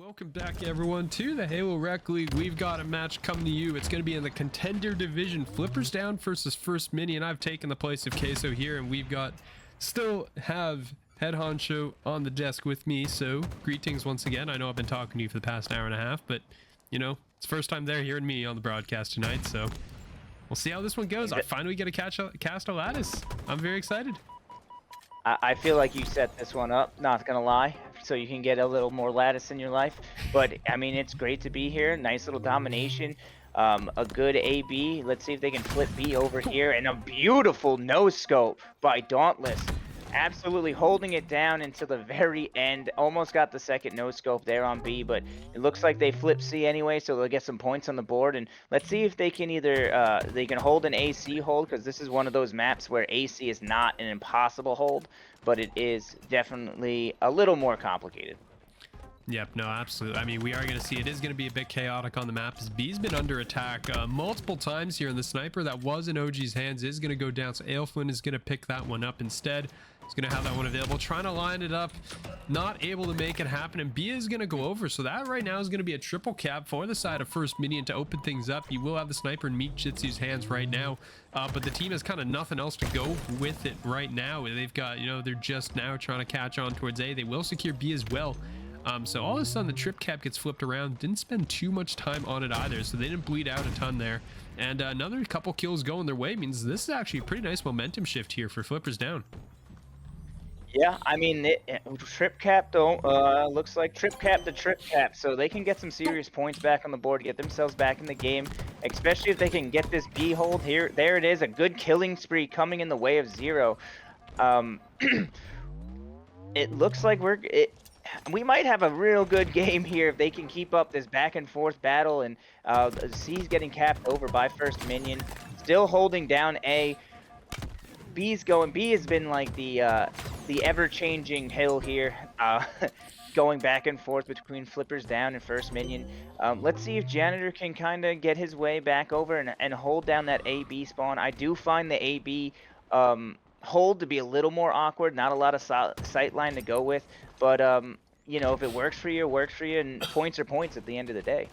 Welcome back, everyone, to the Halo Rec League. We've got a match coming to you. It's going to be in the Contender Division. Flippers down versus First Minion. I've taken the place of Queso here, and we've got still have Head Honcho on the desk with me. So greetings once again. I know I've been talking to you for the past hour and a half, but you know, it's the first time they're hearing me on the broadcast tonight. So we'll see how this one goes. I finally get to cast a lattice. I'm very excited. I feel like you set this one up, not gonna lie, so you can get a little more lattice in your life. But I mean, it's great to be here. Nice little domination, a good AB. Let's see if they can flip B over here, and a beautiful no scope by Dauntless. Absolutely holding it down until the very end. Almost got the second no scope there on B, but it looks like they flip C anyway, so they'll get some points on the board. And let's see if they can either they can hold an AC hold, because this is one of those maps where AC is not an impossible hold, but it is definitely a little more complicated. Yep, no, absolutely. I mean, we are going to see it is going to be a bit chaotic on the map as B's been under attack multiple times here, and the sniper that was in OG's hands is going to go down. So Aelflin is going to pick that one up instead. He's going to have that one available, trying to line it up, not able to make it happen, and B is going to go over. So that right now is going to be a triple cap for the side of First Minion to open things up. You will have the sniper in Meat Jitsu's hands right now, but the team has kind of nothing else to go with it right now. They've got, you know, they're just now trying to catch on towards A. They will secure B as well. So all of a sudden the trip cap gets flipped around. Didn't spend too much time on it either, so they didn't bleed out a ton there. And another couple kills going their way means this is actually a pretty nice momentum shift here for Flippers down. Yeah, I mean, trip cap don't looks like trip cap to trip cap, so they can get some serious points back on the board, get themselves back in the game, especially if they can get this B hold here. There it is, a good killing spree coming in the way of Zero. It looks like we might have a real good game here if they can keep up this back and forth battle. And C's getting capped over by First Minion, still holding down A. B's going. B has been like the ever-changing hill here, going back and forth between Flippers down and First Minion. Let's see if Janitor can kind of get his way back over and hold down that AB spawn. I do find the AB hold to be a little more awkward, not a lot of sight line to go with, but you know, if it works for you, it works for you, and points are points at the end of the day.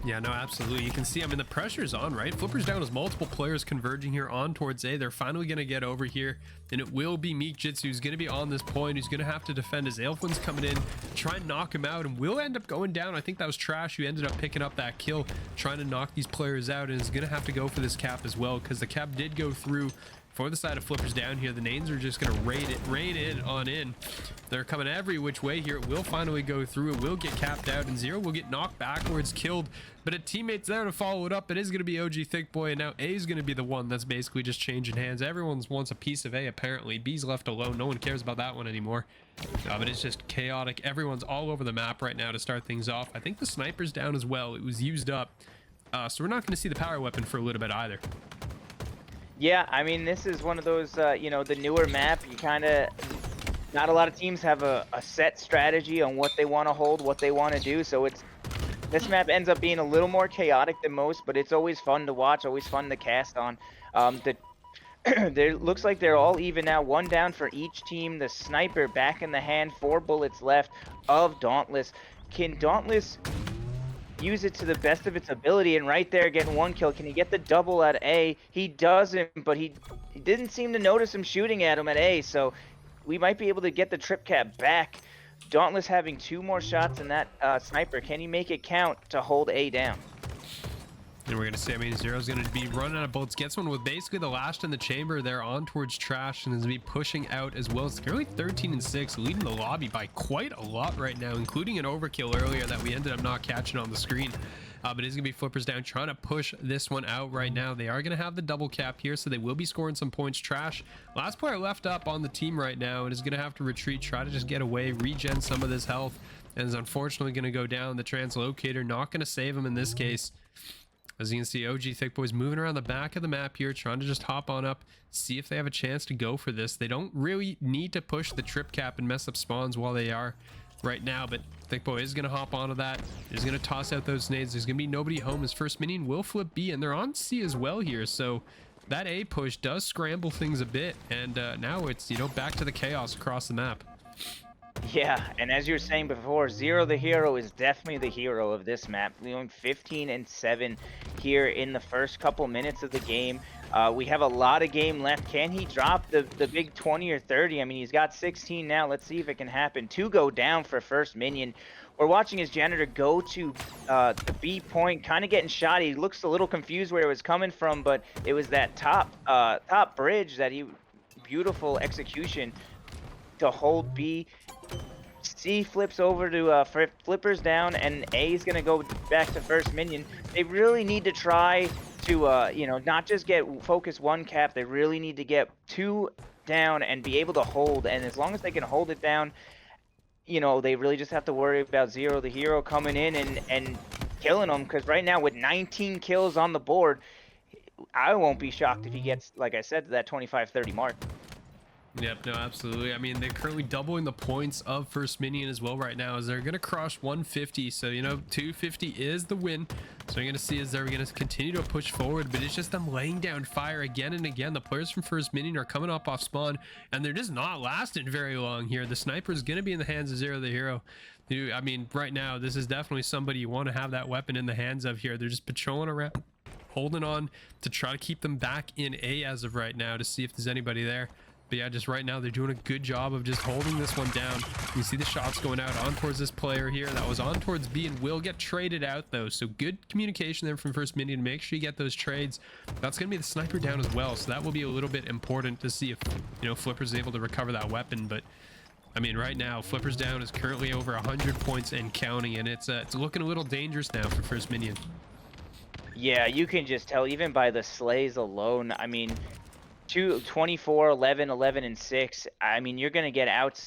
Yeah, no, absolutely. You can see, I mean, the pressure's on, right? Flippers down as multiple players converging here on towards A. They're finally going to get over here, and it will be Meek Jitsu who's going to be on this point, who's going to have to defend his Aelflin's coming in, try and knock him out, and will end up going down. I think that was Trash who ended up picking up that kill, trying to knock these players out, and is going to have to go for this cap as well, because the cap did go through. For the side of Flippers down here, the names are just going to rain in on in. They're coming every which way here. It will finally go through. It will get capped out, and Zero will get knocked backwards, killed. But a teammate's there to follow it up. It is going to be OG Thick Boy, and now A is going to be the one that's basically just changing hands. Everyone wants a piece of A, apparently. B's left alone. No one cares about that one anymore. But it's just chaotic. Everyone's all over the map right now to start things off. I think the sniper's down as well. It was used up. So we're not going to see the power weapon for a little bit either. Yeah, I mean, this is one of those, you know, the newer map, you kind of, not a lot of teams have a set strategy on what they want to hold, what they want to do, so this map ends up being a little more chaotic than most, but it's always fun to watch, always fun to cast on. There looks like they're all even now, one down for each team. The sniper back in the hand, 4 bullets left of Dauntless. Can Dauntless use it to the best of its ability, and right there getting 1 kill? Can he get the double at A? He doesn't, but he didn't seem to notice him shooting at him at A, so we might be able to get the trip cap back. Dauntless having 2 more shots in that sniper. Can he make it count to hold A down? And we're going to see, I mean, Zero's going to be running out of bullets. Gets one with basically the last in the chamber there on towards Trash, and is going to be pushing out as well. It's currently 13-6, leading the lobby by quite a lot right now, including an overkill earlier that we ended up not catching on the screen. But it's going to be Flippers down, trying to push this one out right now. They are going to have the double cap here, so they will be scoring some points. Trash, last player left up on the team right now, and is going to have to retreat, try to just get away, regen some of this health, and is unfortunately going to go down. The translocator not going to save him in this case. As you can see, OG Thick Boy's moving around the back of the map here, trying to just hop on up, see if they have a chance to go for this. They don't really need to push the trip cap and mess up spawns while they are right now, but Thick Boy is going to hop onto that. He's going to toss out those nades. There's going to be nobody home as First Minion will flip B, and they're on C as well here, so that A push does scramble things a bit, and now it's, you know, back to the chaos across the map. Yeah, and as you were saying before, Zero the Hero is definitely the hero of this map. Going 15-7 here in the first couple minutes of the game. We have a lot of game left. Can he drop the big 20 or 30? I mean, he's got 16 now. Let's see if it can happen. 2 go down for First Minion. We're watching his Janitor go to the B point, kind of getting shot. He looks a little confused where it was coming from, but it was that top bridge that he beautiful execution to hold B. C flips over to Flippers down, and A is going to go back to First Minion. They really need to try to, you know, not just get focus 1 cap. They really need to get 2 down and be able to hold. And as long as they can hold it down, you know, they really just have to worry about Zero the Hero coming in and killing them. Because right now, with 19 kills on the board, I won't be shocked if he gets, like I said, to that 25-30 mark. Yep, no, absolutely. I mean, they're currently doubling the points of First Minion as well right now, as they're going to crush 150. So, you know, 250 is the win. So you're going to see as they're going to continue to push forward, but it's just them laying down fire again and again. The players from First Minion are coming up off spawn, and they're just not lasting very long here. The sniper is going to be in the hands of Zero the Hero. I mean, right now, this is definitely somebody you want to have that weapon in the hands of here. They're just patrolling around, holding on to try to keep them back in A as of right now to see if there's anybody there. But yeah, just right now, they're doing a good job of just holding this one down. You see the shots going out on towards this player here. That was on towards B and will get traded out, though. So good communication there from First Minion. Make sure you get those trades. That's going to be the sniper down as well. So that will be a little bit important to see if, you know, Flipper's able to recover that weapon. But, I mean, right now, Flipper's down is currently over 100 points and counting. And it's looking a little dangerous now for First Minion. Yeah, you can just tell, even by the slays alone. I mean, 24, 11, 11, and 6. I mean, you're gonna get out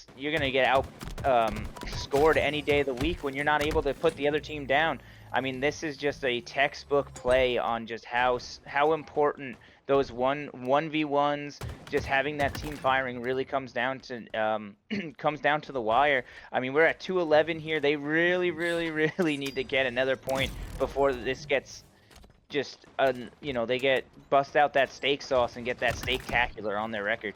scored any day of the week when you're not able to put the other team down. I mean, this is just a textbook play on just how important those 1v1s, just having that team firing really comes down to the wire. I mean, we're at 211 here. They really need to get another point before this gets just you know, they bust out that steak sauce and get that steak-tacular on their record.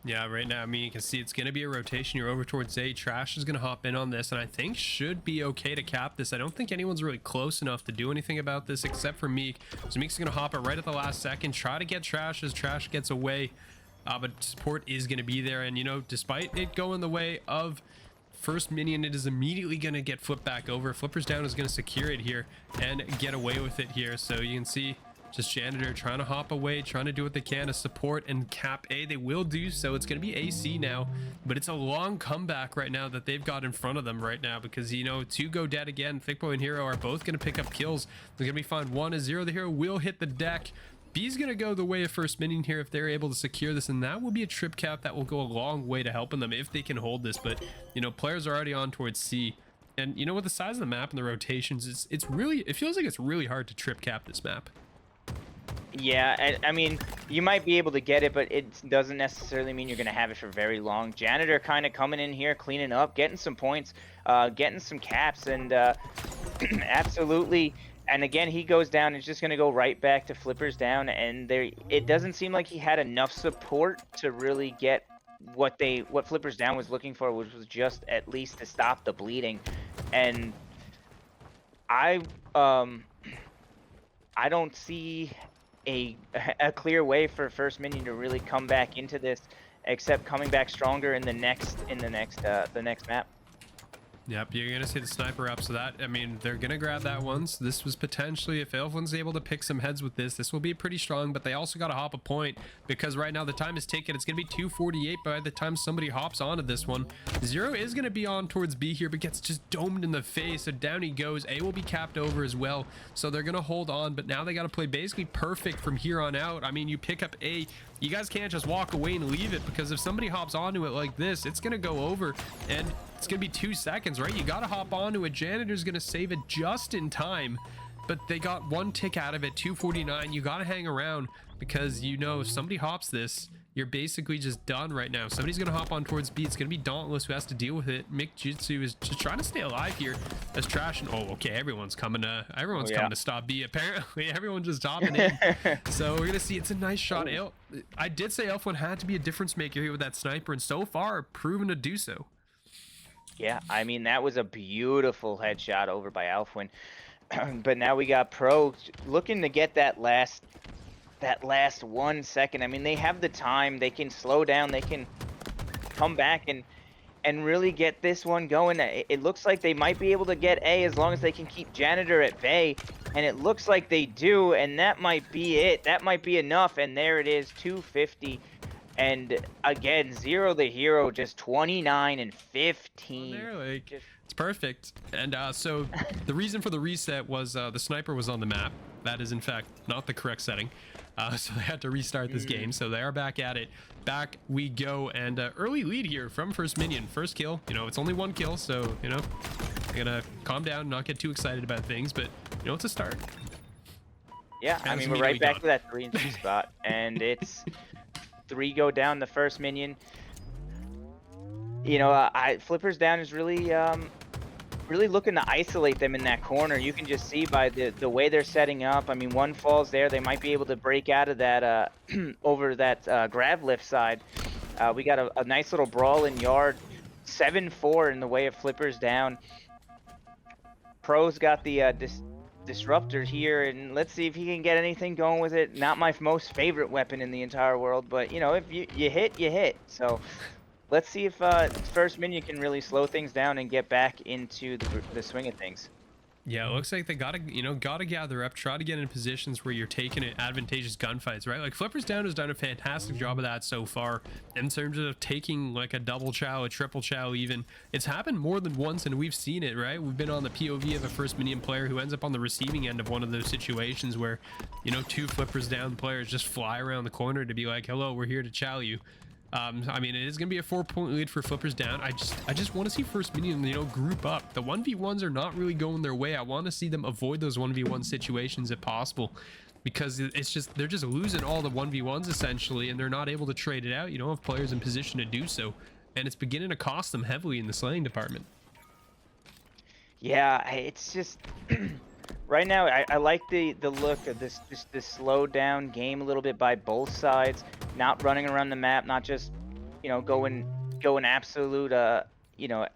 Yeah, right now, I mean, you can see it's going to be a rotation. You're over towards A. Trash is going to hop in on this, and I think should be okay to cap this. I don't think anyone's really close enough to do anything about this except for Meek. So Meek's going to hop it right at the last second, try to get Trash as Trash gets away. But support is going to be there, and, you know, despite it going the way of First Minion, it is immediately going to get flipped back over. Flipper's down is going to secure it here and get away with it here. So you can see just Janitor trying to hop away, trying to do what they can to support and cap A. They will do so. It's going to be AC now, but it's a long comeback right now that they've got in front of them right now, because, you know, 2 go dead again. Thickboy and Hero are both going to pick up kills. They're going to be fine. 1 is Zero the Hero will hit the deck. B's going to go the way of First Minion here if they're able to secure this, and that will be a trip cap that will go a long way to helping them if they can hold this. But, you know, players are already on towards C, and, you know, with the size of the map and the rotations, it feels like it's really hard to trip cap this map. Yeah, I mean, you might be able to get it, but it doesn't necessarily mean you're going to have it for very long. Janitor kind of coming in here, cleaning up, getting some points, getting some caps, and absolutely. And again, he goes down. It's just going to go right back to Flippers down. And it doesn't seem like he had enough support to really get what Flippers down was looking for, which was just at least to stop the bleeding. And I don't see a clear way for First Minion to really come back into this, except coming back stronger in the next map. Yep, you're gonna see the sniper up, so that, I mean, they're gonna grab that one. So this was potentially, if Elflin's able to pick some heads with this will be pretty strong, but they also gotta hop a point, because right now the time is ticking. It's gonna be 2:48 by the time somebody hops onto this one. Zero is gonna be on towards B here, but gets just domed in the face, so down he goes. A will be capped over as well, so they're gonna hold on, but now they gotta play basically perfect from here on out. I mean, you pick up A, you guys can't just walk away and leave it, because if somebody hops onto it like this, it's gonna go over, and it's gonna be 2 seconds, right? You gotta hop onto it. Janitor's gonna save it just in time, but they got 1 tick out of it. 2:49. You gotta hang around, because, you know, if somebody hops this, you're basically just done right now. Somebody's gonna hop on towards B. It's gonna be Dauntless who has to deal with it. Mick Jitsu is just trying to stay alive here as Trash, and oh, okay, everyone's coming to stop B. Apparently everyone's just hopping in. So we're gonna see, it's a nice shot. I did say Elf1 had to be a difference maker here with that sniper, and so far proven to do so. Yeah, I mean, that was a beautiful headshot over by Alfwin. But now we got Pro looking to get that last 1 second. I mean, they have the time. They can slow down. They can come back and really get this one going. It looks like they might be able to get A as long as they can keep Janitor at bay, and it looks like they do, and that might be it. That might be enough, and there it is, 250. And again, Zero the Hero, just 29 and 15. There, like, it's perfect. And so the reason for the reset was the sniper was on the map. That is in fact not the correct setting. So they had to restart this game. So they are back at it. Back we go, and early lead here from First Minion. First kill. You know, it's only 1 kill, so you know, I'm gonna calm down, not get too excited about things, but you know, it's a start. Yeah, I mean, we're right back to that 3 and 2 spot, and it's 3 go down the First Minion. You know, Flippers down is really really looking to isolate them in that corner. You can just see by the way they're setting up. I mean, 1 falls there. They might be able to break out of that over that grab lift side. We got a nice little brawl in yard. 7-4 in the way of Flippers down. Pro's got the disruptor here, and let's see if he can get anything going with it. Not my most favorite weapon in the entire world, but you know, if you hit, you hit. So let's see if First Minion can really slow things down and get back into the swing of things. Yeah, it looks like they gotta gather up, try to get in positions where you're taking advantageous gunfights, right? Like Flippers Down has done a fantastic job of that so far in terms of taking like a double chow, a triple chow even. It's happened more than once, and we've seen it, right? We've been on the POV of a First Minion player who ends up on the receiving end of one of those situations where, you know, 2 Flippers Down players just fly around the corner to be like, hello, we're here to chow you. I mean, it is going to be a 4-point lead for Flippers Down. I just want to see First Minion, you know, group up. The 1v1s are not really going their way. I want to see them avoid those 1v1 situations if possible, because it's just, they're just losing all the 1v1s essentially, and they're not able to trade it out. You don't have players in position to do so, and it's beginning to cost them heavily in the slaying department. Yeah, it's just right now I like the look of this slowed down game a little bit by both sides, not running around the map, not just, you know, going absolute you know,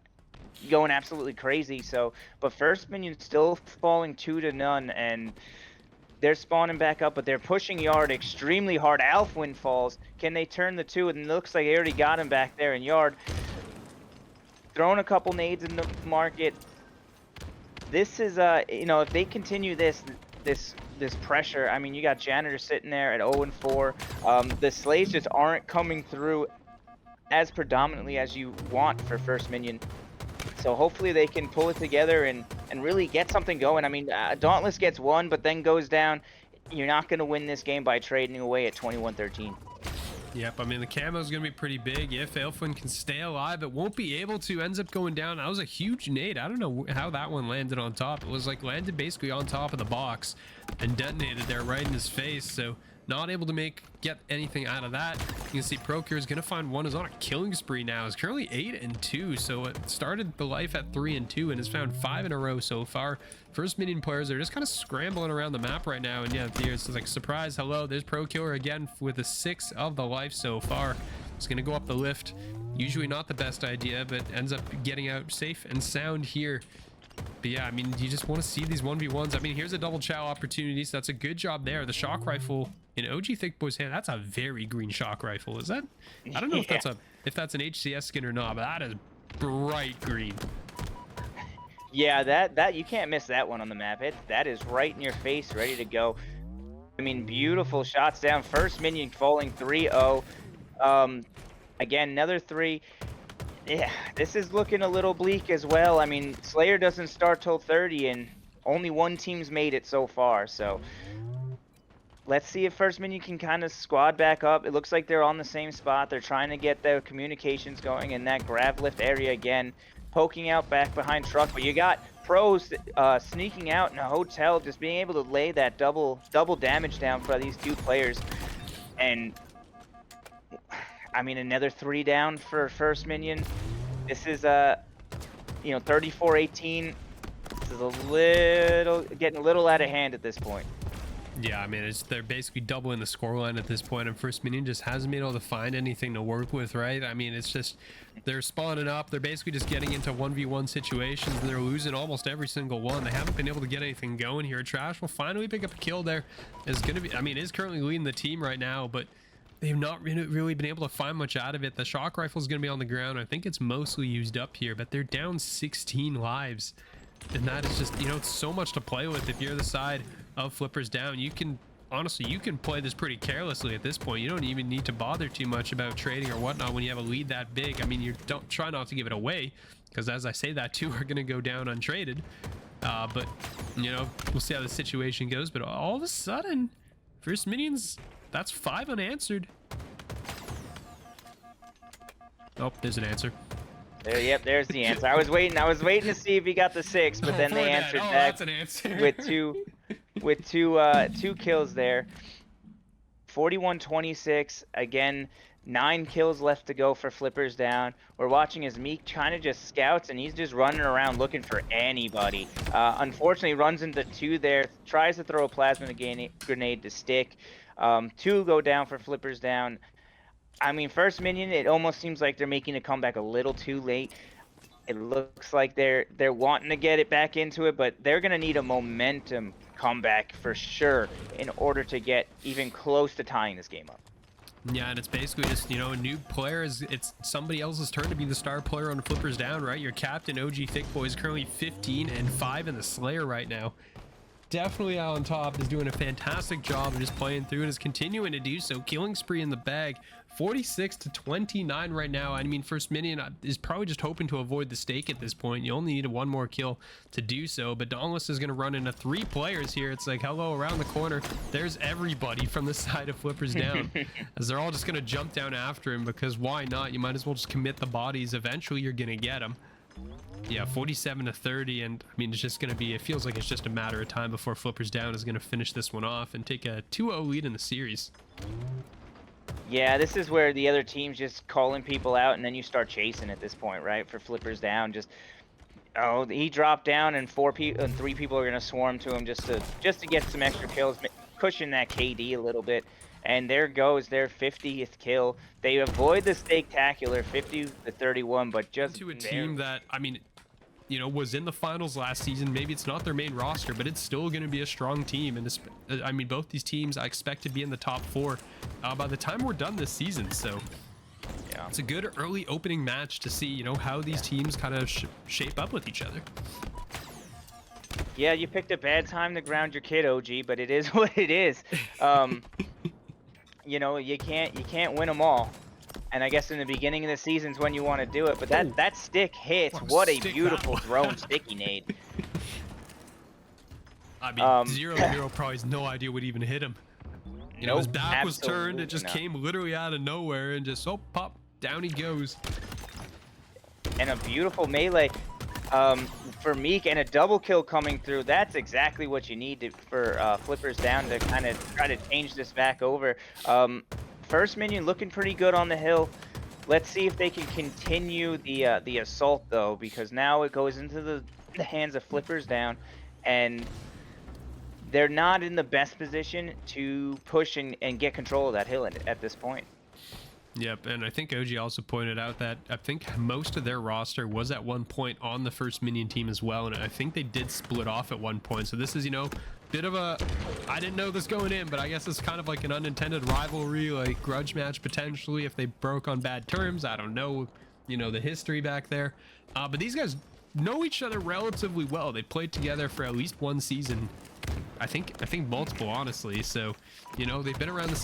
going absolutely crazy. So but First Minion still falling 2-0, and they're spawning back up, but they're pushing yard extremely hard. Alfwin falls. Can they turn the 2? And it looks like they already got him back there in yard. Throwing a couple nades in the market. This is you know, if they continue this pressure, I mean, you got Janitor sitting there at 0-4. The slays just aren't coming through as predominantly as you want for First Minion. So hopefully they can pull it together and really get something going. I mean, Dauntless gets 1, but then goes down. You're not going to win this game by trading away at 21-13. Yep, I mean, the camo is going to be pretty big. If Alfwin can stay alive, it won't be able to. Ends up going down. That was a huge nade. I don't know how that one landed on top. It was like landed basically on top of the box and detonated there right in his face. So not able to get anything out of that. You can see Procure is going to find 1, is on a killing spree now. Is currently 8-2. So it started the life at 3-2 and has found 5 in a row so far. First Minion players are just kind of scrambling around the map right now, and yeah, there's like surprise, hello, there's Procure again with a 6 of the life so far. It's gonna go up the lift. Usually not the best idea, but ends up getting out safe and sound here. But yeah, I mean, you just want to see these 1v1s. I mean, here's a double chow opportunity, so that's a good job there. The shock rifle in OG Thick Boy's hand, that's a very green shock rifle. Is that? I don't know if that's an HCS skin or not, but that is bright green. Yeah, that you can't miss that one on the map. That is right in your face, ready to go. I mean, beautiful shots down. First Minion falling 3-0. Again, another 3. Yeah, this is looking a little bleak as well. I mean, Slayer doesn't start till 30, and only 1 team's made it so far. So let's see if First Minion can kind of squad back up. It looks like they're on the same spot. They're trying to get their communications going in that grab lift area again. Poking out back behind truck, but you got Pros sneaking out in a hotel, just being able to lay that double damage down for these 2 players. And I mean, another 3 down for First Minion. This is you know, 34-18. This is getting a little out of hand at this point. Yeah, I mean, they're basically doubling the scoreline at this point, and First Minion just hasn't been able to find anything to work with, right? I mean, it's just they're spawning up. They're basically just getting into 1v1 situations, and they're losing almost every single one. They haven't been able to get anything going here. Trash will finally pick up a kill there. Is going to be, I mean, is currently leading the team right now, but they've not really been able to find much out of it. The shock rifle is going to be on the ground. I think it's mostly used up here, but they're down 16 lives. And that is just, you know, it's so much to play with. If you're the side of Flippers Down, you can honestly, you can play this pretty carelessly at this point. You don't even need to bother too much about trading or whatnot when you have a lead that big. I mean, you don't try not to give it away, because as I say that, two are going to go down untraded. But you know, we'll see how the situation goes. But all of a sudden, First Minions, that's 5 unanswered. Oh, there's an answer. There, yep, there's the answer. I was waiting to see if he got the 6, but then they answered back that's an answer. with two kills there. 41-26. Again, 9 kills left to go for Flippers Down. We're watching as Meek kind of just scouts, and he's just running around looking for anybody. Unfortunately, runs into 2 there. Tries to throw a plasma grenade to stick. 2 go down for Flippers Down. I mean, First Minion, it almost seems like they're making a comeback a little too late. It looks like they're wanting to get it back into it, but they're going to need a momentum comeback for sure in order to get even close to tying this game up. Yeah, and it's basically just, you know, a new player it's somebody else's turn to be the star player on Flippers Down, right? Your captain, OG Thickboy, is currently 15-5 in the Slayer right now. Definitely out on top, is doing a fantastic job of just playing through and is continuing to do so. Killing spree in the bag, 46-29 right now. I mean, First Minion is probably just hoping to avoid the stake at this point. You only need 1 more kill to do so, but Dauntless is going to run into 3 players here. It's like, hello, around the corner, there's everybody from the side of Flippers Down, as they're all just going to jump down after him, because why not? You might as well just commit the bodies. Eventually you're going to get them. Yeah, 47-30, and I mean, it's just going to be, it feels like it's just a matter of time before Flippers Down is going to finish this one off and take a 2-0 lead in the series. Yeah, this is where the other team's just calling people out, and then you start chasing at this point, right? For Flippers Down, just, oh, he dropped down, and 3 people are going to swarm to him just to get some extra kills, pushing that KD a little bit. And there goes their 50th kill. They avoid the stake-tacular 50-31, but just to a team that, I mean, you know, was in the finals last season. Maybe it's not their main roster, but it's still going to be a strong team. And this, I mean, both these teams I expect to be in the top 4 by the time we're done this season. So yeah, it's a good early opening match to see, you know, how these teams kind of shape up with each other. Yeah, you picked a bad time to ground your kid, OG, but it is what it is. You know, you can't win them all. And I guess in the beginning of the season's when you want to do it, but that stick hits. What a beautiful drone sticky nade. I mean, 0-0 probably has no idea what even hit him. You know, his back was turned, it just came literally out of nowhere, and just, oh, pop, down he goes. And a beautiful melee for Meek, and a double kill coming through. That's exactly what you need for Flippers Down to kind of try to change this back over. First Minion looking pretty good on the hill. Let's see if they can continue the assault, though, because now it goes into the hands of Flippers Down, and they're not in the best position to push and get control of that hill at this point. Yep, and I think OG also pointed out that I think most of their roster was at one point on the First Minion team as well, and I think they did split off at one point. So this is, you know, bit of a, I didn't know this going in, but I guess it's kind of like an unintended rivalry, like grudge match potentially if they broke on bad terms. I don't know, you know, the history back there. But these guys know each other relatively well. They played together for at least 1 season. I think multiple, honestly. So, you know, they've been around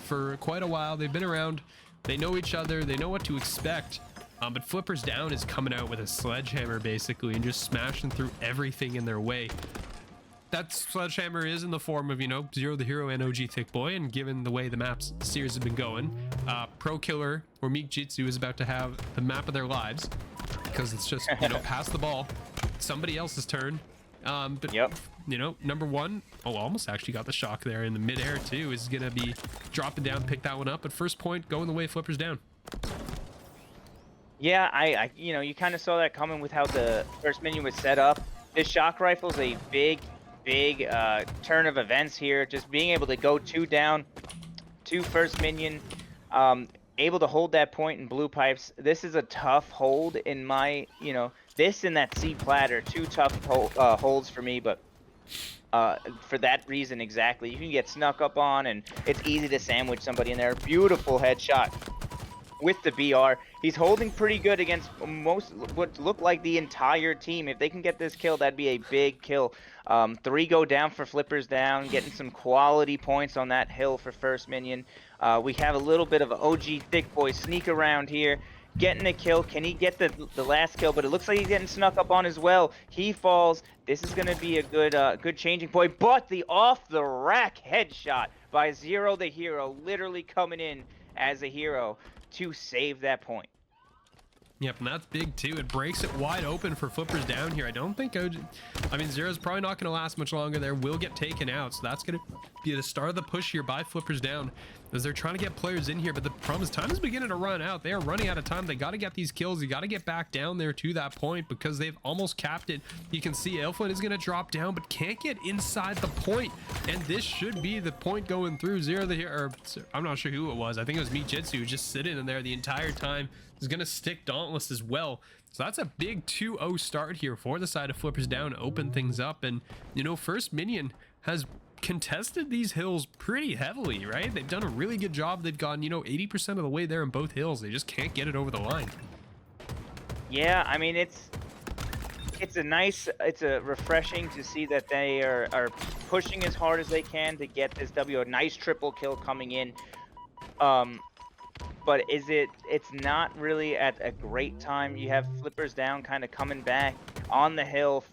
for quite a while. They've been around. They know each other. They know what to expect. But Flippers Down is coming out with a sledgehammer basically and just smashing through everything in their way. That sledgehammer is in the form of, you know, Zero the Hero and OG Thickboy, and given the way the map's series have been going, Pro Killer or Meek Jitsu is about to have the map of their lives, because it's just, you know, pass the ball, somebody else's turn. But yep, you know, number 1, oh, almost actually got the shock there in the midair too, is gonna be dropping down, pick that one up, but first point going the way of Flippers Down. Yeah, I you know, you kind of saw that coming with how the First Minion was set up. This shock rifle is a big big turn of events here. Just being able to go 2 down, 2 first minion, able to hold that point in blue pipes. This is a tough hold in my, you know, this and that C platter, 2 tough holds for me, but for that reason exactly. You can get snuck up on, and it's easy to sandwich somebody in there. Beautiful headshot with the BR. He's holding pretty good against most what look like the entire team. If they can get this kill, that'd be a big kill. 3 go down for Flippers down, getting some quality points on that hill for First Minion. We have a little bit of an OG thick boy sneak around here, getting a kill. Can he get the last kill? But it looks like he's getting snuck up on as well. He falls. This is going to be a good changing point. But the off the rack headshot by Zero the Hero, literally coming in as a hero to save that point. Yep, and that's big too. It breaks it wide open for Flippers down here. I don't think I mean, Zero's probably not going to last much longer there. Will get taken out, so that's going to be the start of the push here by Flippers down, as they're trying to get players in here. But the problem is time is beginning to run out. They are running out of time. They got to get these kills. You got to get back down there to that point, because they've almost capped it. You can see Elflin is going to drop down, but can't get inside the point. And this should be the point going through. Zero the Hero, or I'm not sure who it was. I think it was Mijitsu, just sitting in there the entire time. Is going to stick Dauntless as well. So that's a big 2-0 start here for the side of Flippers down, open things up. And, you know, First Minion has contested these hills pretty heavily, right? They've done a really good job. They've gone, you know, 80% of the way there in both hills. They just can't get it over the line. Yeah, I mean, it's a refreshing to see that they are pushing as hard as they can to get this W. A nice triple kill coming in. But it's not really at a great time. You have Flippers down kind of coming back on the hill.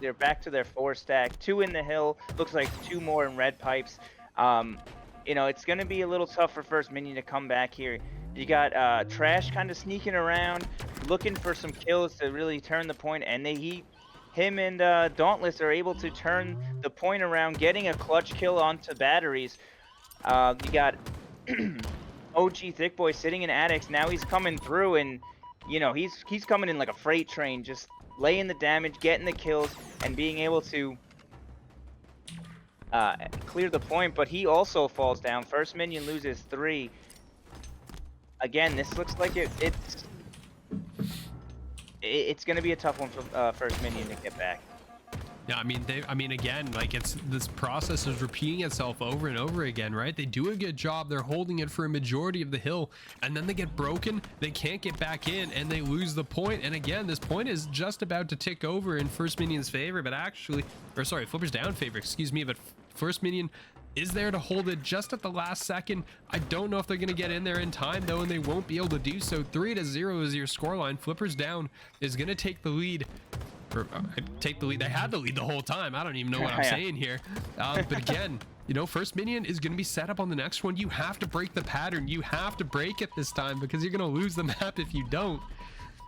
They're back to their 4 stack. 2 in the hill. Looks like 2 more in red pipes. You know, it's going to be a little tough for First Minion to come back here. You got Trash kind of sneaking around, looking for some kills to really turn the point. And him and Dauntless are able to turn the point around, getting a clutch kill onto batteries. You got... OG Thick Boy sitting in attics. Now he's coming through, and you know he's coming in like a freight train, just laying the damage, getting the kills, and being able to clear the point. But he also falls down. First Minion loses 3. Again, this looks like it's going to be a tough one for First Minion to get back. Yeah, I mean, again, like this process is repeating itself over and over again, right? They do a good job. They're holding it for a majority of the hill, and then they get broken. They can't get back in, and they lose the point. And again, this point is just about to tick over in First Minion's favor, but actually, or sorry, Flippers down favor, excuse me, but First Minion is there to hold it just at the last second. I don't know if they're going to get in there in time, though, and they won't be able to do so. 3-0 is your scoreline. Flippers down is going to take the lead. Take the lead. They had the lead the whole time. I don't even know what I'm saying here. But again, you know, First Minion is going to be set up on the next one. You have to break the pattern. You have to break it this time, because you're going to lose the map if you don't.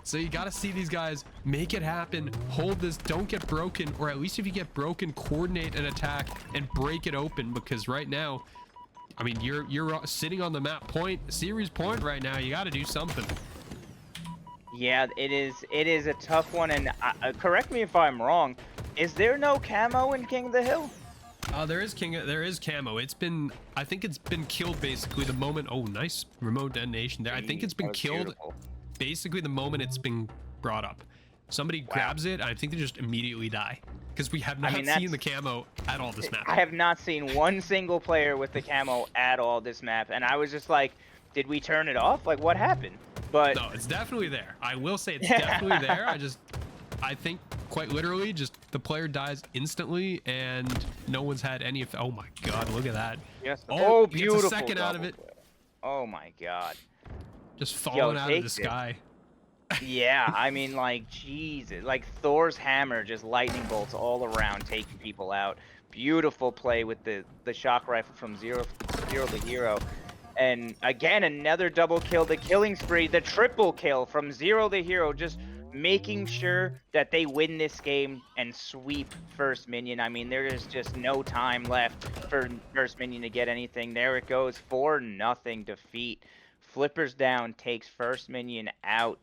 So you got to see these guys make it happen. Hold this. Don't get broken, or at least if you get broken, coordinate an attack and break it open, because right now, I mean, you're sitting on the map point, series point right now. You got to do something. Yeah, it is a tough one, and correct me if I'm wrong. Is there no camo in King of the Hill? There is camo. I think it's been killed basically the moment. Oh, nice remote detonation there. I think it's been killed basically the moment it's been brought up. Somebody grabs it, and I think they just immediately die, because we have not seen the camo at all this map. I have not seen one single player with the camo at all this map, and I was just like, did we turn it off? Like, what happened? But no, it's definitely there. I will say it's definitely there. I think quite literally just the player dies instantly, and no one's had any of. Oh my god, look at that. Yes. Oh, beautiful. gets a second out of it. Oh my god. Just falling out of the sky. Yeah, I mean, like, Jesus. Like Thor's hammer, just lightning bolts all around, taking people out. Beautiful play with the shock rifle from Zero the Hero. And again, another double kill, the killing spree, the triple kill from Zero the Hero, just making sure that they win this game and sweep First Minion. I mean, there is just no time left for First Minion to get anything. There it goes, 4-0 defeat. Flippers down takes First Minion out.